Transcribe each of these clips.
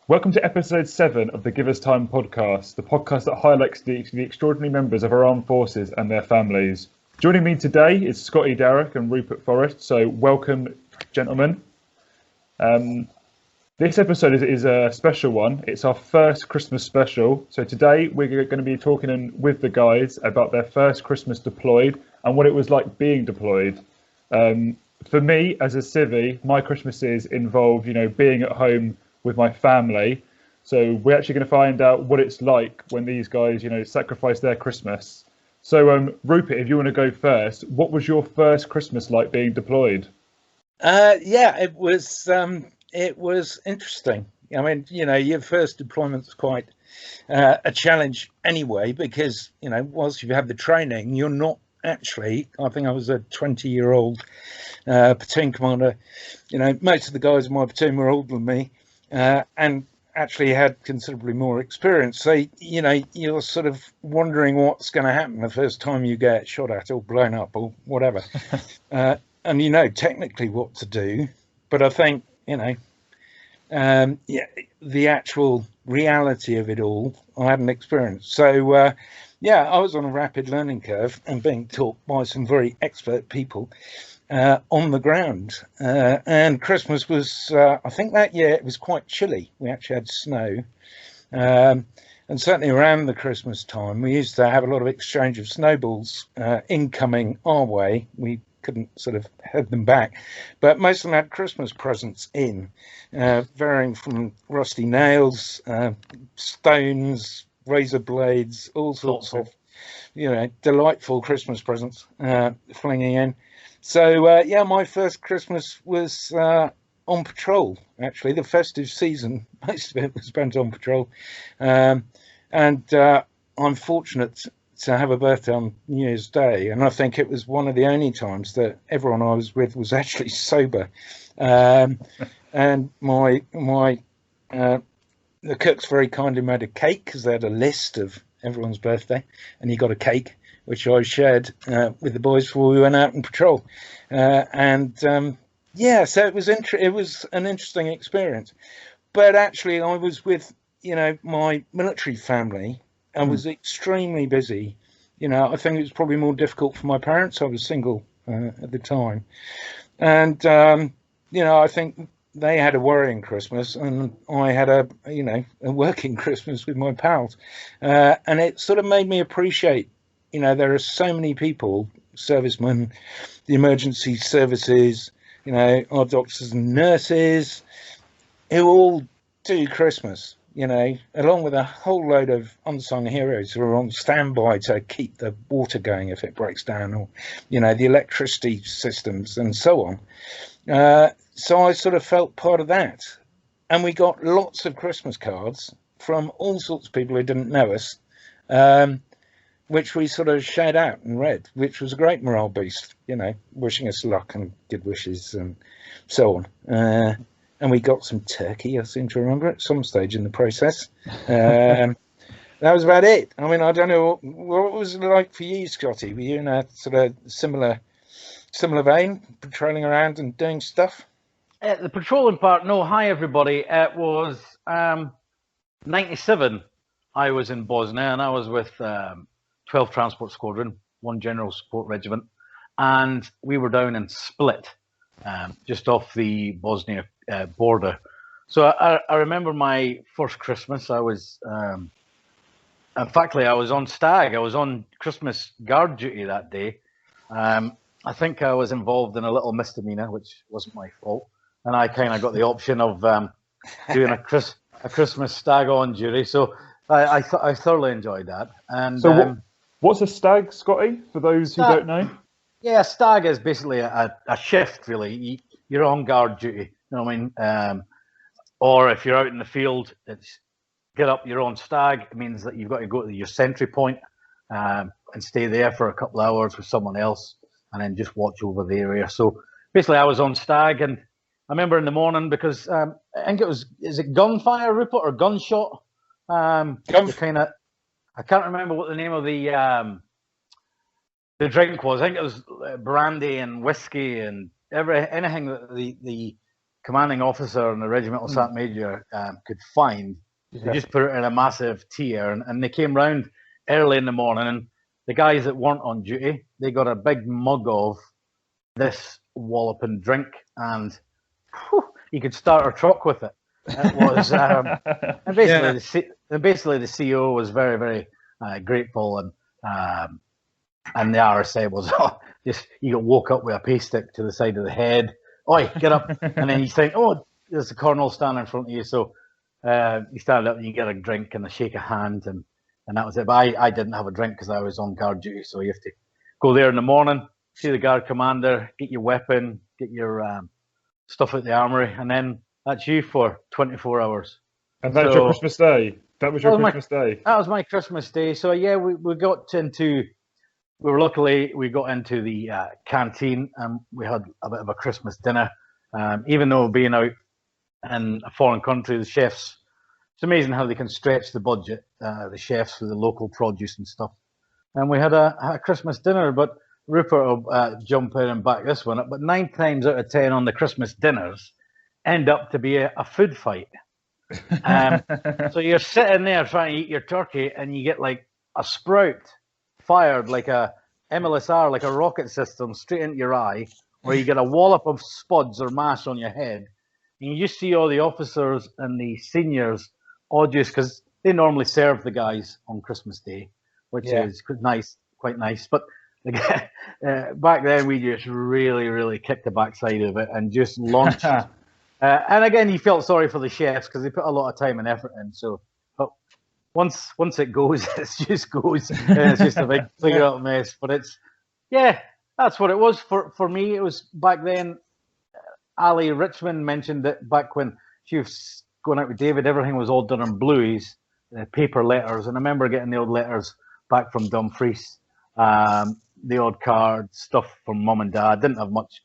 Welcome to episode 7 of the Give Us Time podcast, the podcast that highlights the extraordinary members of our armed forces and their families. Joining me today is Scotty, Darroch and Rupert, Forrest, so welcome, gentlemen. This episode is a special one. It's our first Christmas special. So today we're going to be talking with the guys about their first Christmas deployed and what it was like being deployed. For me, as a civvy, my Christmases involve, being at home with my family. So we're actually going to find out what it's like when these guys, sacrifice their Christmas. So, Rupert, if you want to go first, what was your first Christmas like being deployed? Yeah, it was interesting. I mean, your first deployment's quite a challenge anyway, because whilst you have the training, you're not actually. I think I was a 20-year-old platoon commander. Most of the guys in my platoon were older than me. And actually had considerably more experience. So, you're sort of wondering what's going to happen the first time you get shot at or blown up or whatever. And technically what to do. But I think, the actual reality of it all, I hadn't experienced. So, I was on a rapid learning curve and being taught by some very expert people. On the ground, and Christmas was, I think that year it was quite chilly. We actually had snow, and certainly around the Christmas time we used to have a lot of exchange of snowballs incoming our way. We couldn't sort of head them back, but most of them had Christmas presents in, varying from rusty nails, stones, razor blades, all sorts of delightful Christmas presents flinging in. So, my first Christmas was on patrol, actually. The festive season, most of it was spent on patrol. And I'm fortunate to have a birthday on New Year's Day. And I think it was one of the only times that everyone I was with was actually sober. And the cooks very kindly made a cake because they had a list of everyone's birthday. And you got a cake, which I shared with the boys before we went out on patrol. So it was it was an interesting experience. But actually, I was with, my military family and was extremely busy. I think it was probably more difficult for my parents. I was single at the time. And, I think they had a worrying Christmas and I had a working Christmas with my pals. And it sort of made me appreciate there are so many people, servicemen, the emergency services, our doctors and nurses, who all do Christmas, along with a whole load of unsung heroes who are on standby to keep the water going if it breaks down, or, the electricity systems and so on. So I sort of felt part of that. And we got lots of Christmas cards from all sorts of people who didn't know us. Which we sort of shared out and read, which was a great morale boost, wishing us luck and good wishes and so on. And we got some turkey, I seem to remember, at some stage in the process. That was about it. I mean, I don't know, what was it like for you, Scotty? Were you in a sort of similar vein, patrolling around and doing stuff? The patrolling part, no. Hi, everybody. It was 97. I was in Bosnia, and I was with 12 Transport Squadron, 1 General Support Regiment, and we were down in Split, just off the Bosnia border. So I remember my first Christmas. I was, I was on stag. I was on Christmas guard duty that day. I think I was involved in a little misdemeanor, which wasn't my fault, and I kind of got the option of doing a Christmas stag on duty. So I thoroughly enjoyed that. And So what's a stag, Scotty, for those who don't know? Yeah, a stag is basically a shift, really. You're on guard duty, you know what I mean? Or if you're out in the field, it's get up, you're on stag. It means that you've got to go to your sentry point and stay there for a couple of hours with someone else and then just watch over the area. So basically I was on stag, and I remember in the morning, because I think it was, is it gunfire, Rupert, or gunshot? I can't remember what the name of the drink was. I think it was brandy and whiskey and anything that the commanding officer and the regimental sergeant major could find. They just put it in a massive tea urn, and they came round early in the morning, and the guys that weren't on duty, they got a big mug of this walloping drink, and you could start a truck with it. It was, and basically the CEO was very, very grateful, and the RSA was just, you got woke up with a pay stick to the side of the head. Oi, get up! And then you think, oh, there's the colonel standing in front of you, so you stand up and you get a drink and a shake of hand, and that was it. But I didn't have a drink because I was on guard duty, so you have to go there in the morning, see the guard commander, get your weapon, get your stuff at the armory, and then that's you for 24 hours. And that's your Christmas day? That was your Christmas day? That was my Christmas day. So yeah, we got into, we got into the canteen, and we had a bit of a Christmas dinner. Even though being out in a foreign country, the chefs, it's amazing how they can stretch the budget, the chefs, with the local produce and stuff. And we had a Christmas dinner, but Rupert will jump in and back this one up. But 9 times out of 10 on the Christmas dinners end up to be a food fight. So you're sitting there trying to eat your turkey, and you get like a sprout fired, like a MLSR, like a rocket system, straight into your eye, or you get a wallop of spuds or mash on your head, and you just see all the officers and the seniors all just, because they normally serve the guys on Christmas Day, which is quite nice. But back then we just really kicked the backside of it and just launched. And again, you felt sorry for the chefs because they put a lot of time and effort in. So, but once it goes, it just goes, and it's just a big figure out mess. But that's what it was for me. It was back then. Ali Richmond mentioned that back when she was going out with David, everything was all done in blueies, paper letters. And I remember getting the old letters back from Dumfries, the odd card stuff from mum and dad. Didn't have much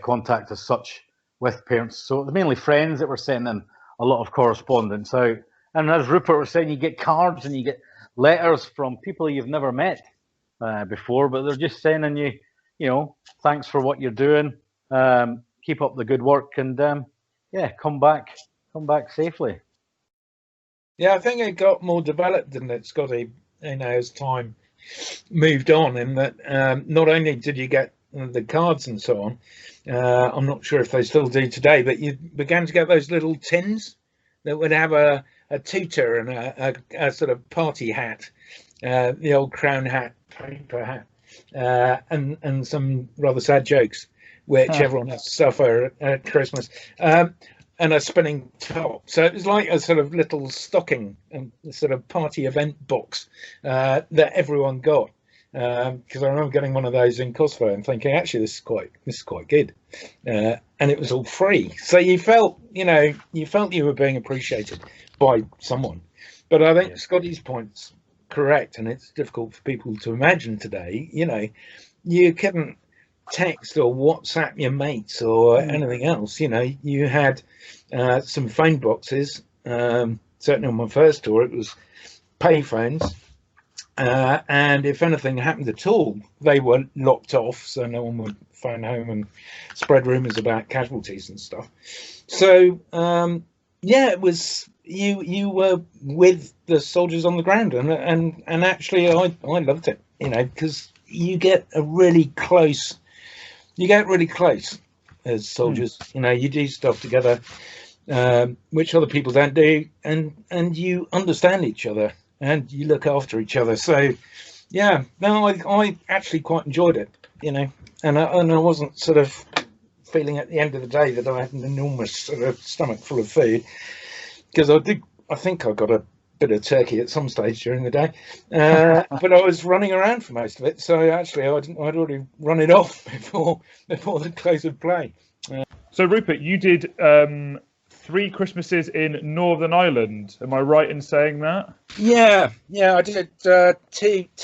contact as such with parents, so it was mainly friends that were sending a lot of correspondence out. And as Rupert was saying, you get cards and you get letters from people you've never met before, but they're just sending you, thanks for what you're doing, keep up the good work, and come back safely. Yeah, I think it got more developed, didn't it, Scotty, as time moved on, in that not only did you get the cards and so on, I'm not sure if they still do today, but you began to get those little tins that would have a tutor and a sort of party hat, the old crown hat, paper hat, and some rather sad jokes, which everyone has to suffer at Christmas, and a spinning top. So it was like a sort of little stocking and sort of party event box that everyone got. Because I remember getting one of those in Kosovo and thinking, actually, this is quite good, and it was all free. So you felt you were being appreciated by someone. But I think Scotty's point's correct, and it's difficult for people to imagine today. You couldn't text or WhatsApp your mates or anything else. You had some phone boxes. Certainly on my first tour, it was payphones. And if anything happened at all, they were locked off, so no one would phone home and spread rumours about casualties and stuff. So it was you were with the soldiers on the ground, and actually I loved it, because you get really close as soldiers. You do stuff together, which other people don't do, and you understand each other. And you look after each other. So, I actually quite enjoyed it, and I wasn't sort of feeling at the end of the day that I had an enormous sort of stomach full of food, because I think I got a bit of turkey at some stage during the day, but I was running around for most of it. So actually, I'd already run it off before the close of play. So Rupert, you did 3 Christmases in Northern Ireland. Am I right in saying that? Yeah, I did 2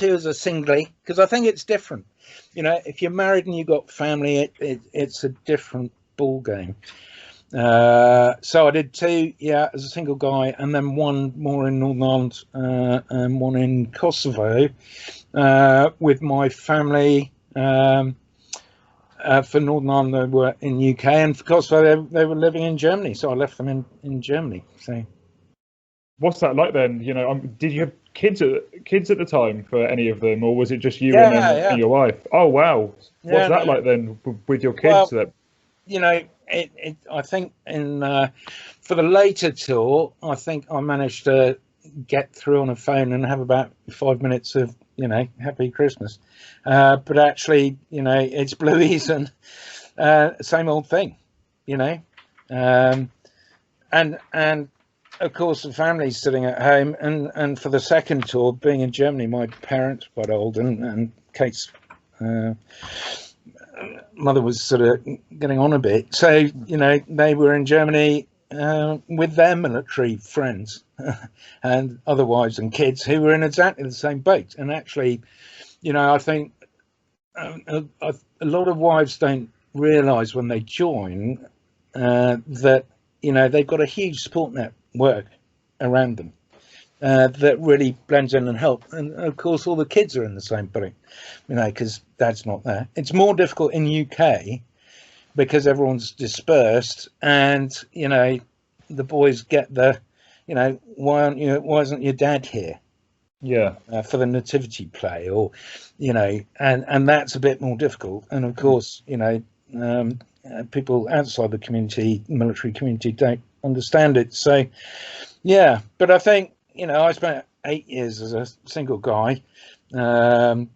as a singly, because I think it's different. If you're married and you've got family, it's a different ball game. So I did 2, as a single guy, and then 1 more in Northern Ireland, and 1 in Kosovo with my family. for Northern Ireland, they were in UK, and for Kosovo, they were living in Germany. So I left them in Germany. So What's that like then? You know, did you have kids at the time for any of them, or was it just you yeah. and your wife? Oh wow, Yeah, what's that no. like then with your Well, kids? That you know, I think for the later tour, I think I managed to get through on a phone and have about 5 minutes of, Happy Christmas. But actually, it's blues and same old thing, um, and of course the family's sitting at home, and for the second tour, being in Germany, my parents were quite old, and Kate's mother was sort of getting on a bit, so they were in Germany with their military friends and other wives and kids who were in exactly the same boat. And actually, I think a lot of wives don't realise when they join that they've got a huge support network around them that really blends in and help. And of course, all the kids are in the same boat, because dad's not there. It's more difficult in UK because everyone's dispersed, and the boys get the, why isn't your dad here? yeah, For the nativity play, or and that's a bit more difficult. And of course, people outside the community, military community, don't understand it. So yeah, but I think I spent 8 years as a single guy, and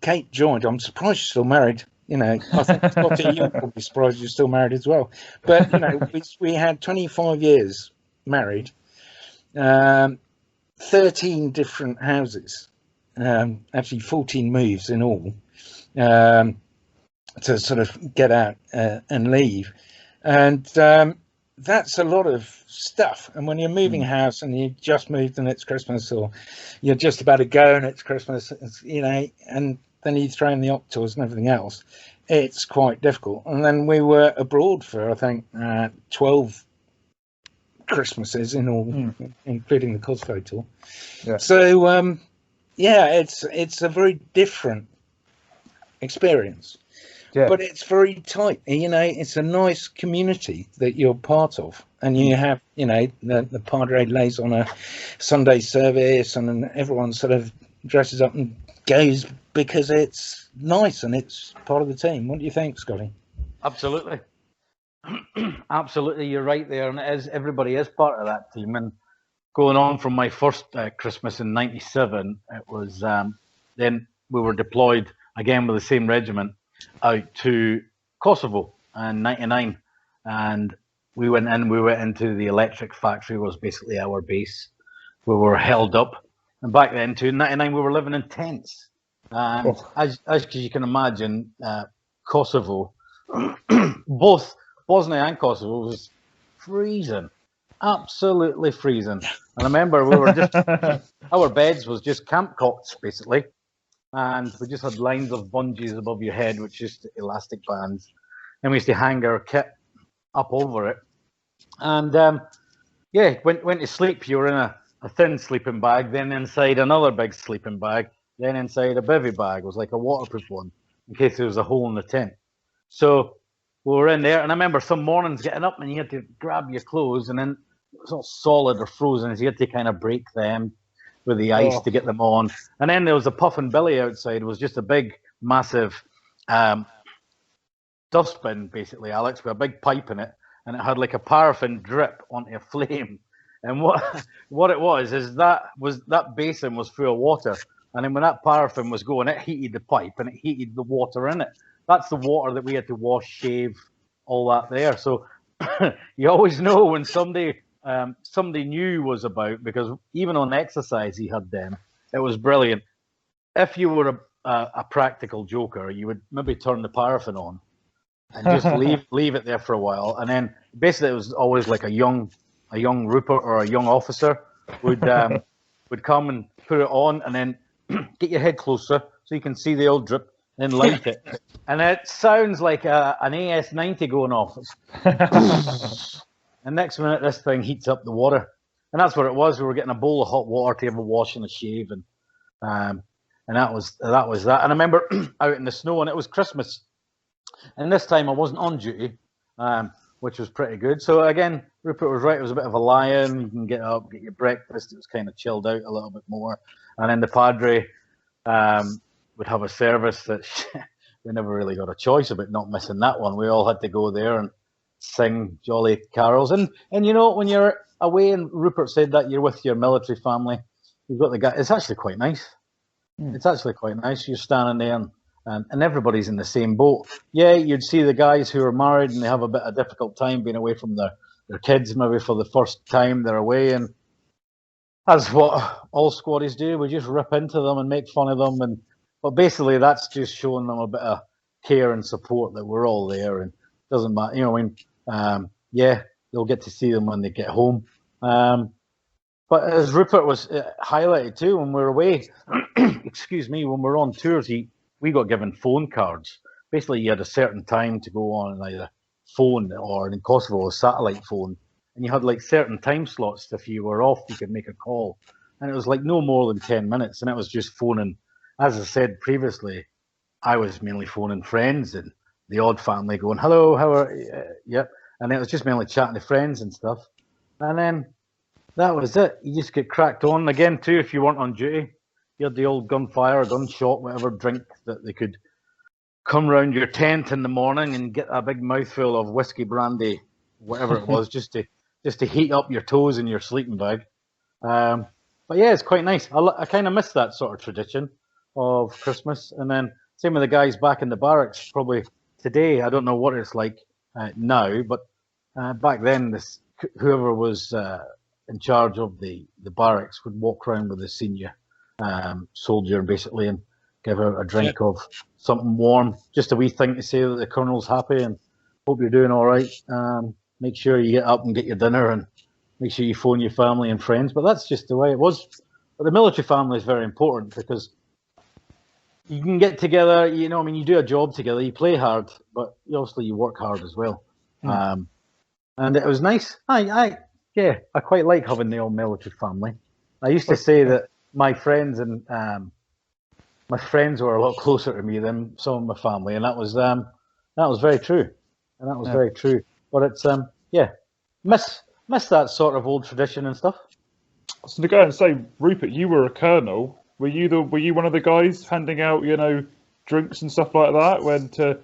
Kate joined. I'm surprised she's still married. I think Scotty, you're probably surprised you're still married as well. But we had 25 years married, 13 different houses, actually 14 moves in all, to sort of get out and leave, and that's a lot of stuff. And when you're moving house and you just moved and it's Christmas, or you're just about to go and it's Christmas, and then you throw in the op tours and everything else, it's quite difficult. And then we were abroad for, I think, 12 Christmases in all, including the Kosovo tour. Yeah. So it's a very different experience. yeah, But it's very tight. It's a nice community that you're part of, and you have, the padre lays on a Sunday service, and then everyone sort of dresses up and goes because it's nice and it's part of the team. What do you think, Scotty? Absolutely. Absolutely, you're right there, and everybody is part of that team. And going on from my first Christmas in '97, it was then we were deployed again with the same regiment out to Kosovo in '99, and we went into the electric factory, was basically our base. We were held up, and back then too, in '99 we were living in tents, and as you can imagine, Kosovo, both Bosnia and Kosovo, was freezing, absolutely freezing. And I remember we were just our beds was just camp cots basically. And we just had lines of bungees above your head, which is just elastic bands. And we used to hang our kit up over it. And went to sleep. You were in a thin sleeping bag, then inside another big sleeping bag, then inside a bivy bag. It was like a waterproof one, in case there was a hole in the tent. So we were in there, and I remember some mornings getting up and you had to grab your clothes, and then it was all solid or frozen, so you had to kind of break them with the ice to get them on. And then there was a puffin billy outside. It was just a big, massive dustbin, basically, Alex, with a big pipe in it, and it had like a paraffin drip onto a flame. And what it was is that basin was full of water, and then when that paraffin was going, it heated the pipe and it heated the water in it. That's the water that we had to wash, shave, all that there. So you always know when somebody new was about, because even on exercise he had them. It was brilliant. If you were a practical joker, you would maybe turn the paraffin on and just leave it there for a while, and then basically it was always like a young Rupert or a young officer would come and put it on, and then get your head closer so you can see the old drip, and then light it, and it sounds like an AS-90 going off. And next minute, this thing heats up the water. And that's what it was. We were getting a bowl of hot water to have a wash and a shave. And and that was that. And I remember out in the snow, and it was Christmas, and this time I wasn't on duty, which was pretty good. So again, Rupert was right. It was a bit of a lie-in. You can get up, get your breakfast. It was kind of chilled out a little bit more, and then the Padre would have a service that we never really got a choice about not missing that one. We all had to go there and sing jolly carols. And you know, when you're away, and Rupert said that you're with your military family, you've got the guy. It's actually quite nice. It's actually quite nice. You're standing there and everybody's in the same boat. Yeah, you'd see the guys who are married and they have a bit of difficult time being away from their kids, maybe for the first time they're away, and that's what all squaddies do. We just rip into them and make fun of them, but basically that's just showing them a bit of care and support that we're all there, and it doesn't matter, you know. I mean, yeah, they'll get to see them when they get home. But as Rupert was highlighted too, when we're away, excuse me, when we're on tours, we got given phone cards. Basically, you had a certain time to go on either phone or in Kosovo, a satellite phone. And you had like certain time slots. If you were off, you could make a call. And it was like no more than 10 minutes. And it was just phoning. As I said previously, I was mainly phoning friends and the odd family going, hello, how are you? Yep. And it was just mainly chatting to friends and stuff. And then that was it. You just get cracked on. Again, too, if you weren't on duty, you had the old gunfire, gunshot, whatever drink that they could come round your tent in the morning and get a big mouthful of whiskey, brandy, whatever it was, just to heat up your toes in your sleeping bag. But yeah, it's quite nice. I kind of miss that sort of tradition of Christmas. And then same with the guys back in the barracks. Probably today, I don't know what it's like now, but back then, whoever was in charge of the barracks would walk around with a senior soldier basically and give out a drink of something warm, just a wee thing to say that the colonel's happy and hope you're doing all right. Make sure you get up and get your dinner and make sure you phone your family and friends. But that's just the way it was. But the military family is very important because you can get together, you know, I mean, you do a job together, you play hard, but obviously you work hard as well. And it was nice. I quite like having the old military family. I used to say that my friends were a lot closer to me than some of my family, and that was very true. And that was very true. But it's miss that sort of old tradition and stuff. So to go and say, Rupert, you were a colonel. Were you one of the guys handing out, you know, drinks and stuff like that when to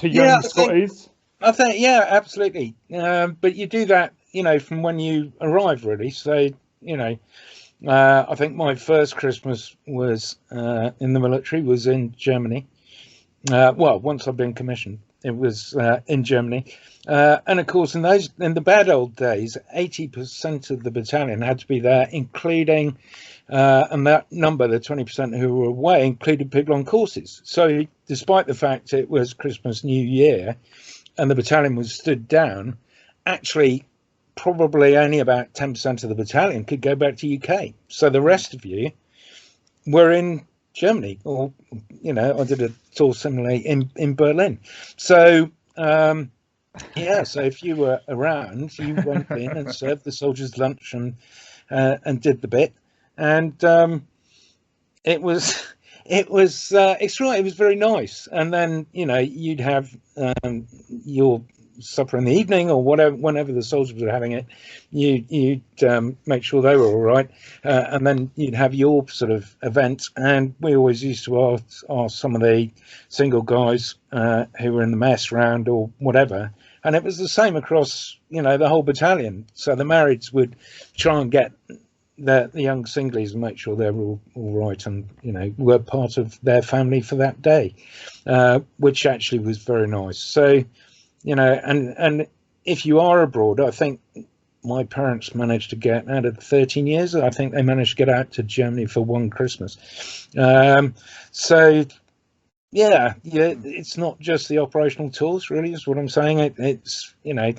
young Scotties? I think yeah, absolutely. But you do that, you know, from when you arrive, really. So you know, I think my first Christmas was in the military was in Germany. Well, once I've been commissioned, it was in Germany. And of course, in the bad old days, 80% of the battalion had to be there, including, and that number, the 20% who were away, included people on courses. So despite the fact it was Christmas, New Year, and the battalion was stood down, actually probably only about 10% of the battalion could go back to UK. So the rest of you were in Germany, or, you know, I did a tour similarly in Berlin. So, so if you were around, you went in and served the soldiers lunch and did the bit. And it was extraordinary. It was very nice. And then, you know, you'd have your supper in the evening or whatever, whenever the soldiers were having it, you'd make sure they were all right, and then you'd have your sort of event. And we always used to ask some of the single guys who were in the mess round or whatever, and it was the same across, you know, the whole battalion. So the marrieds would try and get the young singlies and make sure they were all right and, you know, were part of their family for that day, which actually was very nice. So, you know, and if you are abroad, I think my parents managed to get, out of 13 years, I think they managed to get out to Germany for one Christmas. So, yeah, it's not just the operational tours, really, is what I'm saying. It's, you know,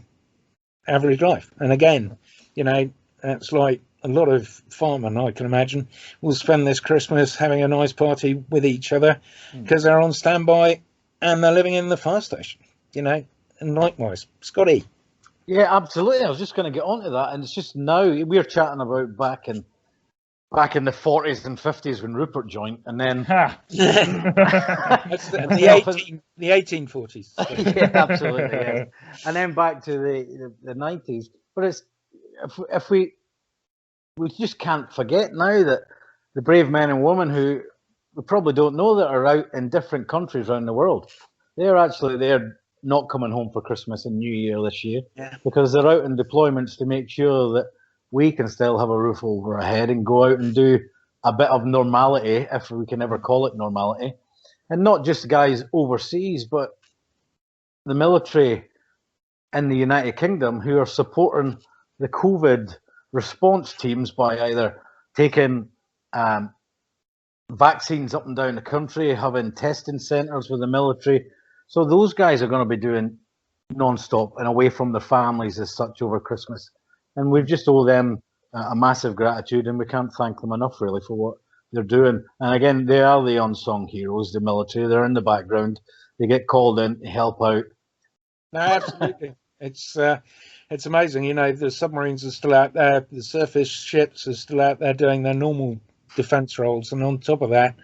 average life. And again, you know, that's like a lot of firemen, I can imagine, will spend this Christmas having a nice party with each other because they're on standby and they're living in the fire station, you know. And likewise, Scotty. Yeah, absolutely. I was just going to get onto that, and it's just now we're chatting about back in back in the 40s and 50s when Rupert joined, and then That's the 1840s. yeah, absolutely, yes. And then back to the 90s. But it's if we just can't forget now that the brave men and women who we probably don't know that are out in different countries around the world, they're not coming home for Christmas and New Year this year, because they're out in deployments to make sure that we can still have a roof over our head and go out and do a bit of normality, if we can ever call it normality. And not just guys overseas, but the military in the United Kingdom who are supporting the COVID response teams by either taking vaccines up and down the country, having testing centres with the military. So those guys are going to be doing non-stop and away from their families as such over Christmas. And we just owe them a massive gratitude, and we can't thank them enough really for what they're doing. And again, they are the unsung heroes, the military. They're in the background. They get called in to help out. No, absolutely. It's amazing. You know, the submarines are still out there. The surface ships are still out there doing their normal defence roles. And on top of that,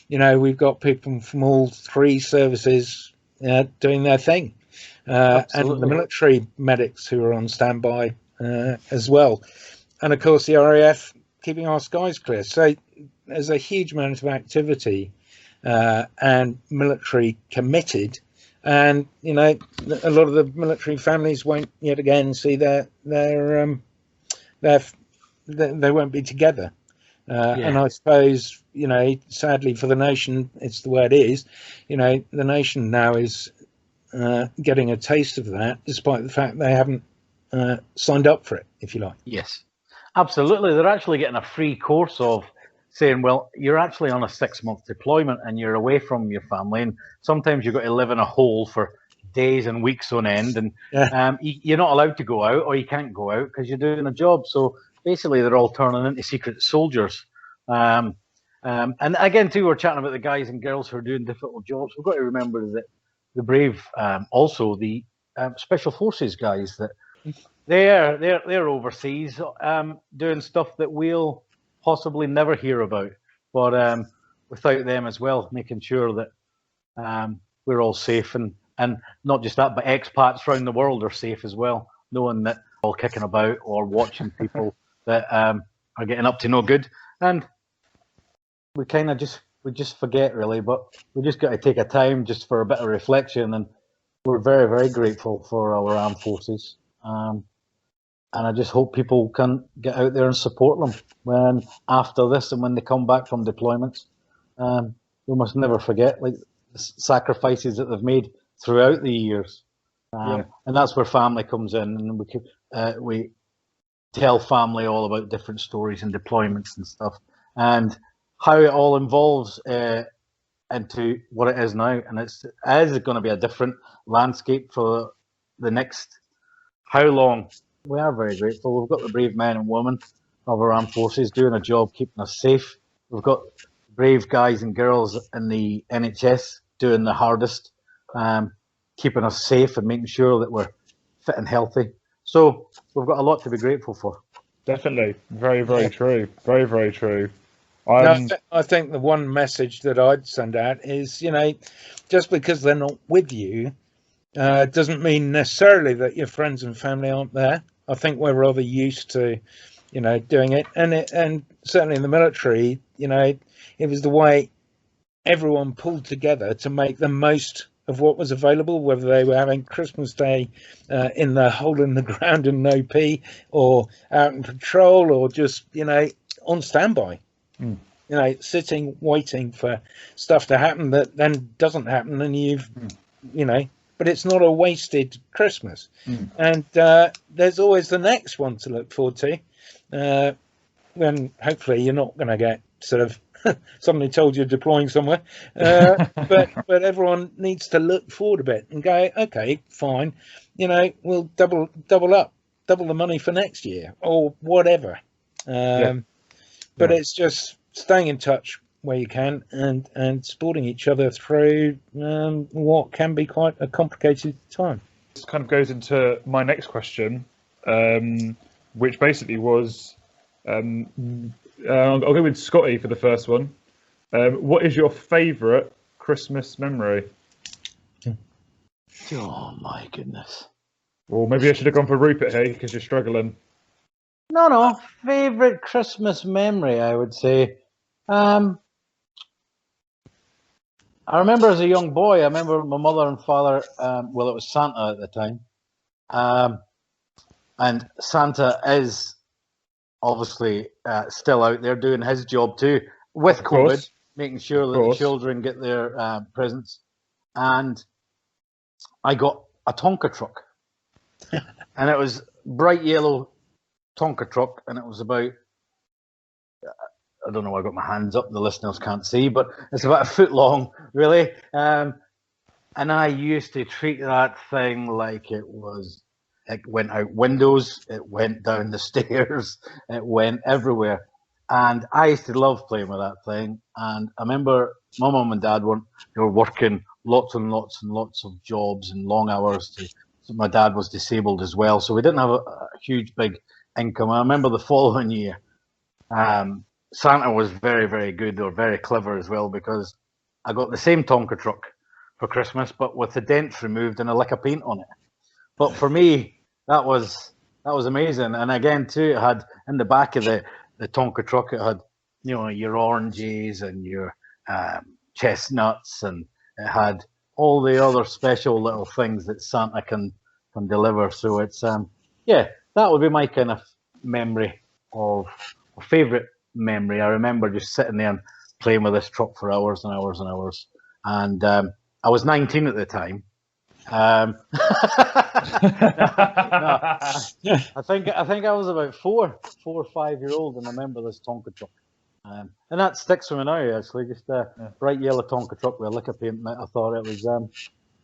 you know, we've got people from all three services doing their thing. And the military medics who are on standby as well. And of course, the RAF keeping our skies clear. So there's a huge amount of activity and military committed. And, you know, a lot of the military families won't yet again see they won't be together. And I suppose, you know, sadly for the nation, it's the way it is. You know, the nation now is getting a taste of that, despite the fact they haven't signed up for it, if you like. Yes, absolutely. They're actually getting a free course of saying, well, you're actually on a 6-month deployment and you're away from your family, and sometimes you've got to live in a hole for days and weeks on end, and you're not allowed to go out, or you can't go out because you're doing a job. So basically they're all turning into secret soldiers. And again too, we're chatting about the guys and girls who are doing difficult jobs. We've got to remember that the brave, also the special forces guys, that they're overseas doing stuff that we'll possibly never hear about, but without them as well, making sure that we're all safe, and not just that, but expats around the world are safe as well, knowing that we're all kicking about or watching people that are getting up to no good. And we kind of just forget really, but we just got to take a time just for a bit of reflection, and we're very, very grateful for our armed forces. And I just hope people can get out there and support them when after this and when they come back from deployments. We must never forget like the sacrifices that they've made throughout the years, and that's where family comes in, and we tell family all about different stories and deployments and stuff, and how it all evolves into what it is now. And it is going to be a different landscape for the next how long. We are very grateful. We've got the brave men and women of our armed forces doing a job keeping us safe. We've got brave guys and girls in the NHS doing the hardest, keeping us safe and making sure that we're fit and healthy. So we've got a lot to be grateful for. Definitely. Very, very true. Very, very true. I think the one message that I'd send out is, you know, just because they're not with you doesn't mean necessarily that your friends and family aren't there. I think we're rather used to, you know, doing it. And certainly in the military, you know, it was the way everyone pulled together to make the most of what was available, whether they were having Christmas Day in the hole in the ground in no P, or out in patrol, or just, you know, on standby. You know, sitting, waiting for stuff to happen that then doesn't happen, and you've, you know, but it's not a wasted Christmas. And there's always the next one to look forward to, when hopefully you're not going to get sort of suddenly told you're deploying somewhere. But everyone needs to look forward a bit and go, okay, fine, you know, we'll double the money for next year or whatever. But it's just staying in touch where you can, and supporting each other through what can be quite a complicated time. This kind of goes into my next question, which basically was, I'll go with Scotty for the first one. What is your favourite Christmas memory? Oh my goodness. Well, maybe I should have gone for Rupert here because you're struggling. No. Favorite Christmas memory, I would say. I remember as a young boy, I remember my mother and father, well, it was Santa at the time. And Santa is obviously still out there doing his job too, with COVID, making sure that the children get their presents. And I got a Tonka truck. And it was bright yellow Tonka truck, and it was about, I don't know why I got my hands up, the listeners can't see, but it's about a foot long, really. And I used to treat that thing like it went out windows, it went down the stairs, it went everywhere. And I used to love playing with that thing. And I remember my mum and dad were working lots and lots and lots of jobs and long hours. So my dad was disabled as well, so we didn't have a huge, big income. I remember the following year, Santa was very, very good, or very clever as well, because I got the same Tonka truck for Christmas, but with the dents removed and a lick of paint on it. But for me, that was amazing. And again, too, it had in the back of the Tonka truck, it had, you know, your oranges and your chestnuts, and it had all the other special little things that Santa can deliver. So it's yeah, that would be my kind of memory of a favorite memory. I remember just sitting there and playing with this truck for hours and hours and hours. And I was 19 at the time. I think I was about 4 or 5 years old, and I remember this Tonka truck. And that sticks with me now, actually. Just a bright yellow Tonka truck with a lick of paint. I thought it was that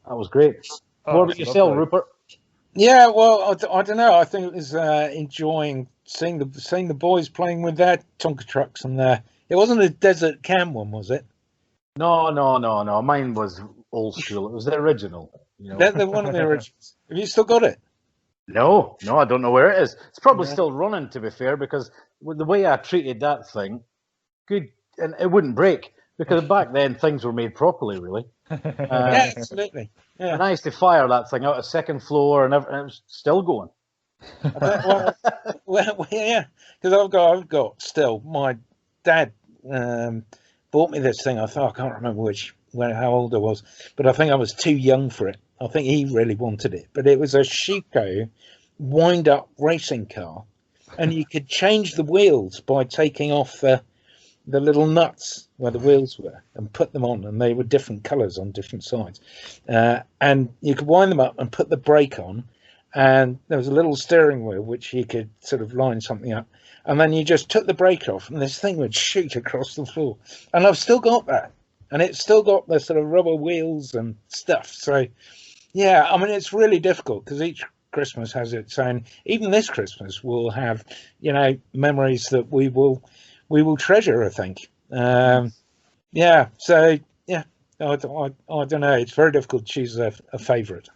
was great. What about yourself, Rupert? Yeah, well, I don't know. I think it was enjoying seeing the boys playing with their Tonka trucks, and it wasn't a Desert Cam one, was it? No. Mine was old school. It was the original. You know? They're one of the originals. Have you still got it? No, I don't know where it is. It's probably still running, to be fair, because with the way I treated that thing, good, and it wouldn't break, because back then things were made properly, really. Yeah, absolutely. Yeah. And I used to fire that thing out a second floor, and it was still going. Well, yeah, because I've got still. My dad bought me this thing. I can't remember how old I was, but I think I was too young for it. I think he really wanted it, but it was a Chico wind-up racing car, and you could change the wheels by taking off the little nuts where the wheels were and put them on, and they were different colours on different sides. And you could wind them up and put the brake on, and there was a little steering wheel which you could sort of line something up, and then you just took the brake off, and this thing would shoot across the floor. And I've still got that, and it's still got the sort of rubber wheels and stuff. So, yeah, I mean, it's really difficult because each Christmas has its own. Even this Christmas, we'll have, memories that we will treasure, I think. Yeah. So yeah, I don't know. It's very difficult to choose a favourite.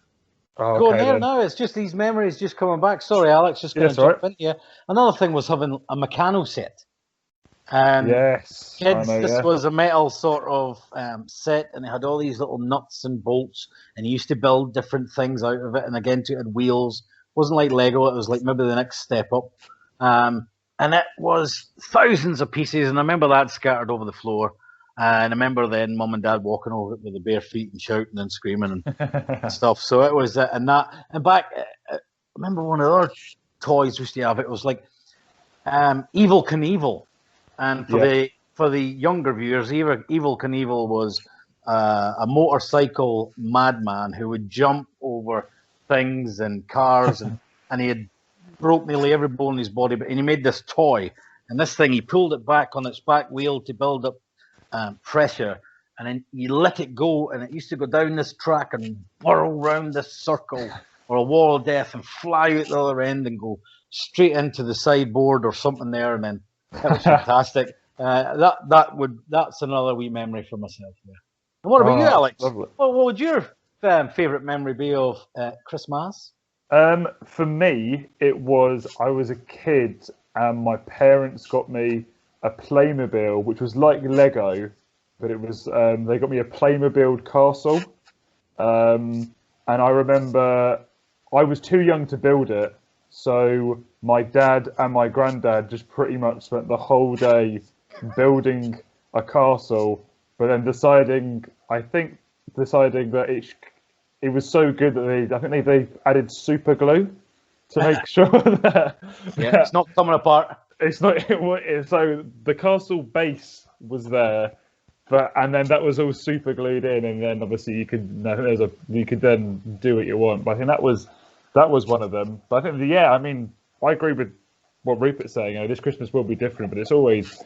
Oh, Go on there now. It's just these memories just coming back. Sorry, Alex, just going to jump in here. Another thing was having a Meccano set. Yes. Kids, this was a metal sort of set, and it had all these little nuts and bolts, and you used to build different things out of it. And again, it had wheels. It wasn't like Lego. It was like maybe the next step up. And it was thousands of pieces, and I remember that scattered over the floor. And I remember then Mum and Dad walking over it with their bare feet and shouting and screaming and stuff. So it was, and back, I remember one of the other toys we used to have. It was like Evil Knievel, and for the younger viewers, Evil Knievel was a motorcycle madman who would jump over things and cars, and he had broke nearly every bone in his body, and he made this toy, and this thing, he pulled it back on its back wheel to build up pressure, and then you let it go, and it used to go down this track and whirl round this circle or a wall of death and fly out the other end and go straight into the sideboard or something there, and then that was fantastic. That's another wee memory for myself. Yeah. And what about you, Alex? Lovely. What would your favourite memory be of Christmas? For me, I was a kid, and my parents got me a Playmobil, which was like Lego, but it was they got me a Playmobil castle, and I remember I was too young to build it, so my dad and my granddad just pretty much spent the whole day building a castle, but then deciding that it was so good that they added super glue to make sure that It's not coming apart. it's not so the castle base was there, and then that was all super glued in, and then obviously you could then do what you want. But I think that was one of them. But I think I agree with what Rupert's saying. This Christmas will be different, but it's always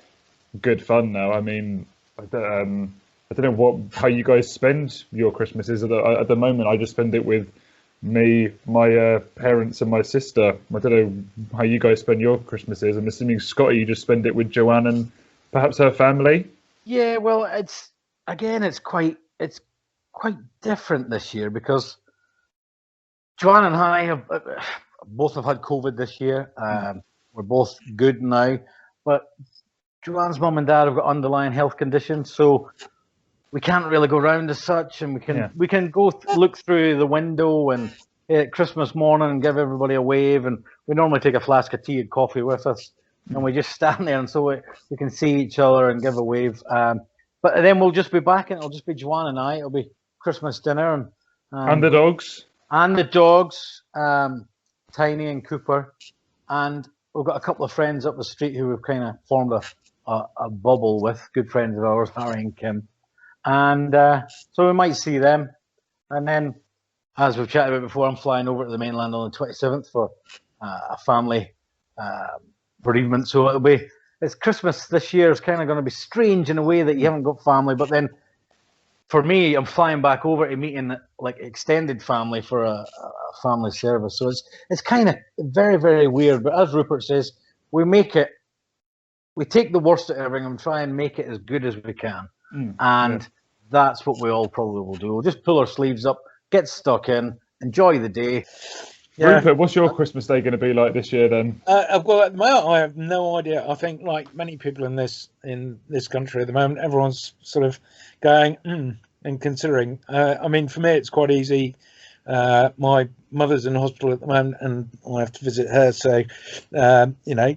good fun now. I mean, I don't know how you guys spend your Christmases. At the moment, I just spend it with me, my parents, and my sister. I don't know how you guys spend your Christmases. I'm assuming, Scotty, you just spend it with Joanne and perhaps her family. Yeah, well, it's quite different this year because Joanne and I have both had COVID this year. We're both good now, but Joanne's mum and dad have got underlying health conditions, so we can't really go round as such, and we can go look through the window and Christmas morning and give everybody a wave, and we normally take a flask of tea and coffee with us, and we just stand there, and so we can see each other and give a wave. But then we'll just be back, and it'll just be Joanne and I. It'll be Christmas dinner And the dogs. And the dogs, Tiny and Cooper, and we've got a couple of friends up the street who we've kind of formed a bubble with, good friends of ours, Harry and Kim. And so we might see them. And then, as we've chatted about before, I'm flying over to the mainland on the 27th for a family bereavement. So it's Christmas this year is kind of going to be strange in a way that you haven't got family. But then for me, I'm flying back over to meeting like extended family for a family service. So it's kind of very, very weird. But as Rupert says, we take the worst of everything and try and make it as good as we can. And that's what we all probably will do. We'll just pull our sleeves up, get stuck in, enjoy the day. Yeah. Rupert, what's your Christmas day going to be like this year then? Well, at the moment, I have no idea. I think, like many people in this country at the moment, everyone's sort of going and considering. I mean, for me, it's quite easy. My mother's in hospital at the moment, and I have to visit her. So,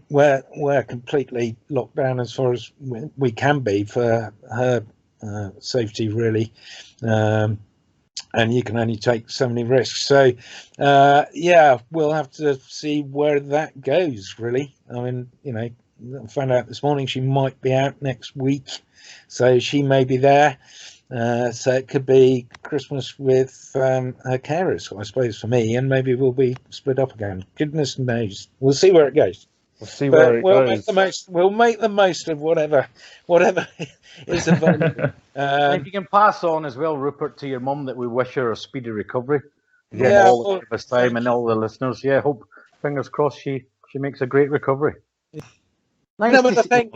we're completely locked down as far as we can be for her safety, really. And you can only take so many risks. So, we'll have to see where that goes, really. I mean, I found out this morning she might be out next week, so she may be there. So it could be Christmas with her carers, I suppose, for me, and maybe we'll be split up again. Goodness knows. We'll see where it goes. We'll make the most of whatever is available. If you can pass on as well, Rupert, to your mum that we wish her a speedy recovery. All this time, and all the listeners. Yeah, hope, fingers crossed, she makes a great recovery. Nice, but I think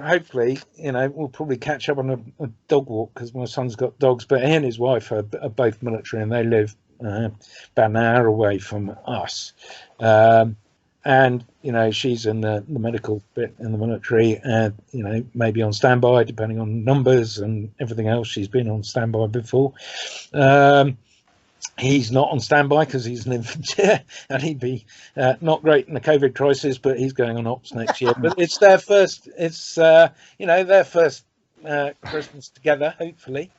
hopefully, we'll probably catch up on a dog walk because my son's got dogs, but he and his wife are both military, and they live about an hour away from us. And she's in the medical bit in the military, and maybe on standby depending on numbers and everything else. She's been on standby before. He's not on standby because he's an infantry, and he'd be not great in the COVID crisis, but he's going on ops next year. But it's their first. It's their first Christmas together, hopefully,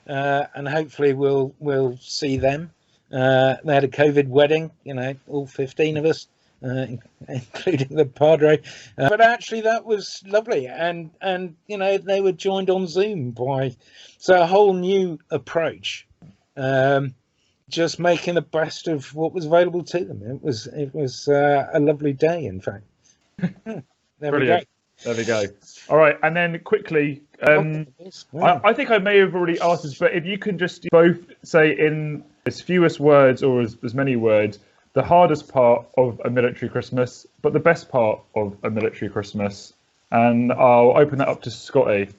and hopefully we'll see them. They had a COVID wedding, all 15 of us, including the padre. But actually, that was lovely, and they were joined on Zoom so a whole new approach. Just making the best of what was available to them. It was a lovely day, in fact. Brilliant. There we go. All right, and then quickly, I think I may have already asked this, but if you can just both say in as fewest words or as many words, the hardest part of a military Christmas, but the best part of a military Christmas, and I'll open that up to Scotty.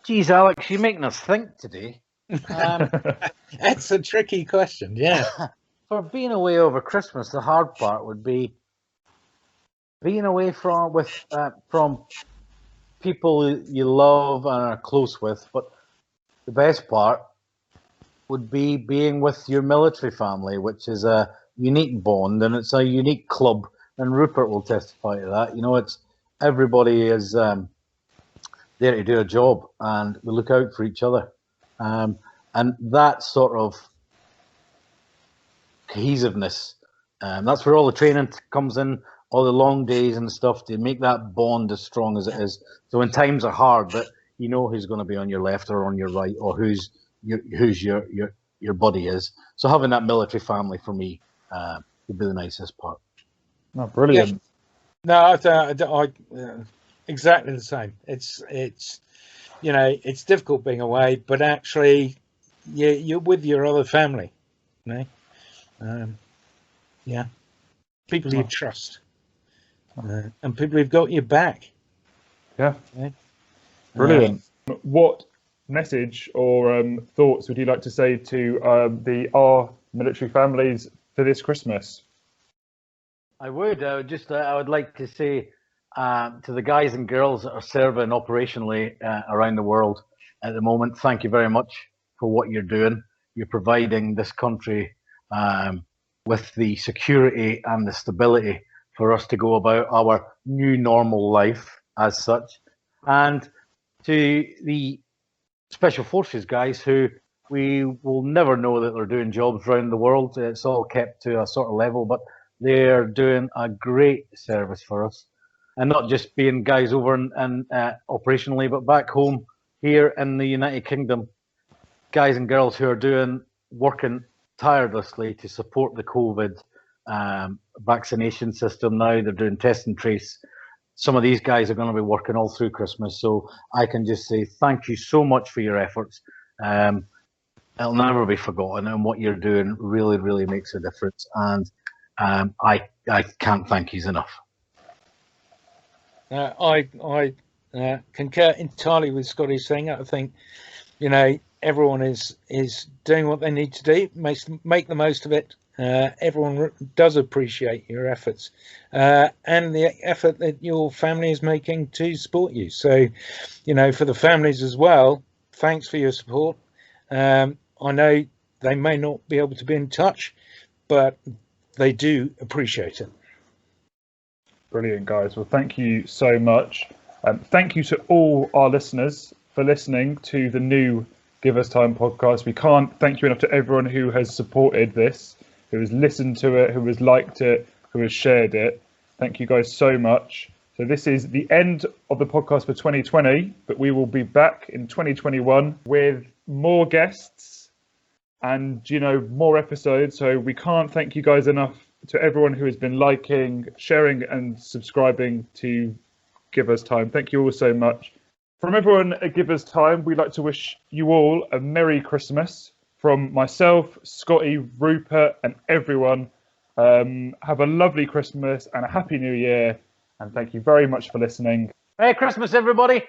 Geez, Alex, you're making us think today. That's a tricky question, yeah. for being away over Christmas, the hard part would be being away from people you love and are close with. But the best part would be being with your military family, which is a unique bond and it's a unique club. And Rupert will testify to that. You know, it's everybody is there to do a job, and we look out for each other. And that sort of cohesiveness, that's where all the training comes in, all the long days and stuff to make that bond as strong as it is. So when times are hard, that you know who's going to be on your left or on your right, or who's your buddy is. So having that military family for me would be the nicest part. Oh, brilliant. Yeah. No, I exactly the same. It's you know, it's difficult being away, but actually you're with your other family, you know. Yeah, people you trust, and people who've got your back. Yeah, Okay? brilliant. What message or thoughts would you like to say to our military families for this Christmas? I would like to say to the guys and girls that are serving operationally around the world at the moment, thank you very much for what you're doing. You're providing this country with the security and the stability for us to go about our new normal life as such. And to the Special Forces guys who we will never know that they're doing jobs around the world. It's all kept to a sort of level, but they're doing a great service for us. And not just being guys over and operationally, but back home here in the United Kingdom, guys and girls who are working tirelessly to support the COVID vaccination system now. They're doing test and trace. Some of these guys are going to be working all through Christmas. So I can just say thank you so much for your efforts. It'll never be forgotten, and what you're doing really, really makes a difference. And I can't thank you enough. I concur entirely with Scotty's thing. I think, you know, everyone is doing what they need to do, make the most of it. Everyone does appreciate your efforts and the effort that your family is making to support you. So, you know, for the families as well, thanks for your support. I know they may not be able to be in touch, but they do appreciate it. Brilliant, guys. Well, thank you so much. Thank you to all our listeners for listening to the new Give Us Time podcast. We can't thank you enough to everyone who has supported this, who has listened to it, who has liked it, who has shared it. Thank you guys so much. So this is the end of the podcast for 2020, but we will be back in 2021 with more guests and, you know, more episodes. So we can't thank you guys enough to everyone who has been liking, sharing and subscribing to Give Us Time. Thank you all so much. From everyone at Give Us Time, we'd like to wish you all a Merry Christmas. From myself, Scotty, Rupert and everyone, have a lovely Christmas and a Happy New Year. And thank you very much for listening. Merry Christmas, everybody.